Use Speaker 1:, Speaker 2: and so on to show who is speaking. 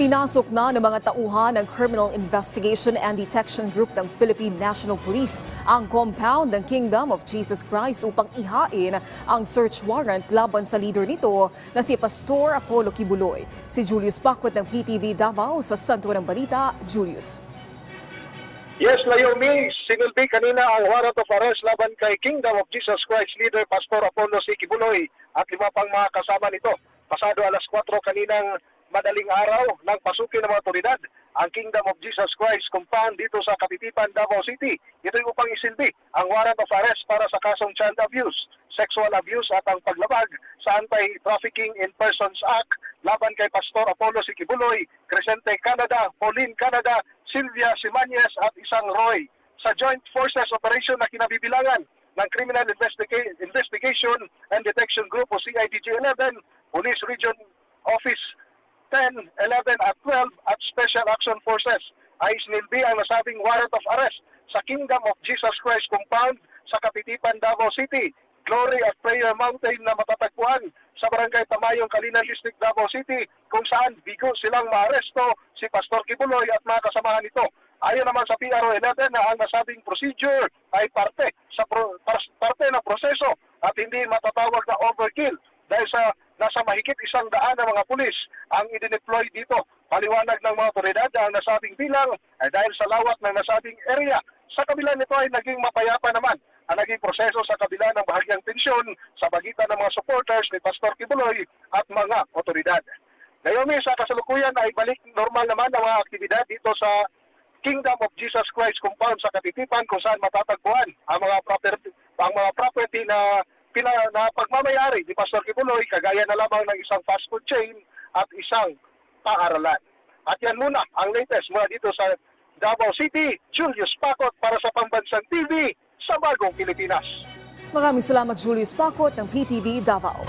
Speaker 1: Pinasok na ng mga tauhan ng Criminal Investigation and Detection Group ng Philippine National Police ang compound ng Kingdom of Jesus Christ upang ihain ang search warrant laban sa leader nito na si Pastor Apollo Kibuloy. Si Julius Bacot ng PTV Davao sa Santo ng Balita. Julius.
Speaker 2: Yes, Naomi, sinulbi kanina ang warrant of arrest laban kay Kingdom of Jesus Christ leader Pastor Apollo C. Kibuloy at 5 pang mga kasama nito. Pasado alas 4 kaninang madaling araw nang pasukin ng mga otoridad ang Kingdom of Jesus Christ compound dito sa Kapitipan, Davao City. Ito'y upang isilbi ang warrant of arrest para sa kasong child abuse, sexual abuse at ang paglabag sa Anti-Trafficking in Persons Act laban kay Pastor Apollo C. Kibuloy, Crescente Canada, Pauline Canada, Sylvia Simanyes at isang Roy. Sa Joint Forces Operation na kinabibilangan ng Criminal Investigation and Detection Group o CIDG-11, Police Region Office 10, 11 at 12 at Special Action Forces ay sinilbi ang nasabing warrant of arrest sa Kingdom of Jesus Christ compound sa Kapitipan, Davao City, Glory at Prayer Mountain na matatagpuan sa Barangay Tamayong, Calinan District, Davao City, kung saan bigo silang maaresto si Pastor Kibuloy at mga kasamahan nito. Ayon naman sa PRO 11 na ang nasabing procedure ay parte ng proseso at hindi matatawag na overkill dahil sa nasa mahigit 100 na mga pulis ang idineploy dito. Paliwanag ng mga otoridad ang nasabing bilang ay dahil sa lawak ng nasabing area. Sa kabila nito ay naging mapayapa naman ang naging proseso sa kabila ng bahagyang tensyon sa pagitan ng mga supporters ni Pastor Kibuloy at mga otoridad. Ngayon sa kasalukuyan ay balik normal naman ang mga aktibidad dito sa Kingdom of Jesus Christ compound sa Kapitipan kung saan matatagpuan ang mga property na pagmamayari ni Pastor Kibuloy, kagaya na lamang ng isang fast food chain at isang paaralan. At yan muna ang latest mula dito sa Davao City. Julius Bacot para sa Pambansang TV sa Bagong Pilipinas.
Speaker 1: Maraming salamat Julius Bacot ng PTV Davao.